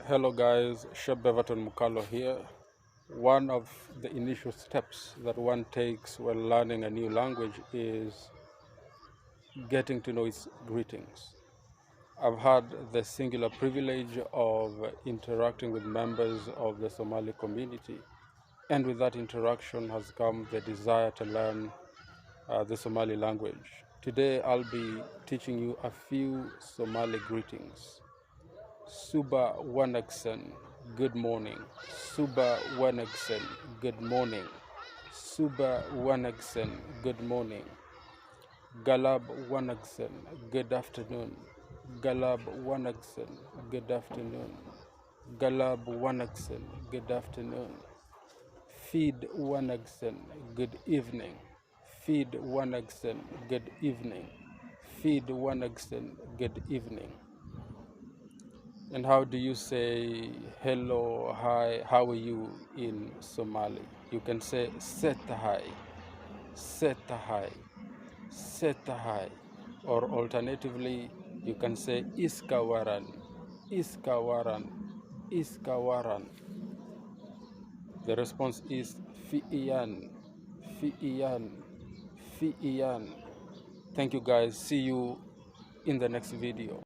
Hello guys, Shep Beverton Mukalo here. One of the initial steps that one takes when learning a new language is getting to know its greetings. I've had the singular privilege of interacting with members of the Somali community, and with that interaction has come the desire to learn the Somali language. Today I'll be teaching you a few Somali greetings. Suba Wanaksen, good morning. Suba Wanaksen, good morning. Suba Wanaksen, good morning. Galab Wanaksen, good afternoon. Galab Wanaksen, good afternoon. Galab Wanaksen, good afternoon. Feed Wanaksen, good evening. Feed Wanaksen, good evening. Feed Wanaksen, good evening. And how do you say hello, hi, how are you in Somali? You can say set hi, set hi. Or alternatively, you can say iskawaran, iskawaran, iskawaran. The response is fi'iyan, fi'iyan, fi'iyan. Thank you guys. See you in the next video.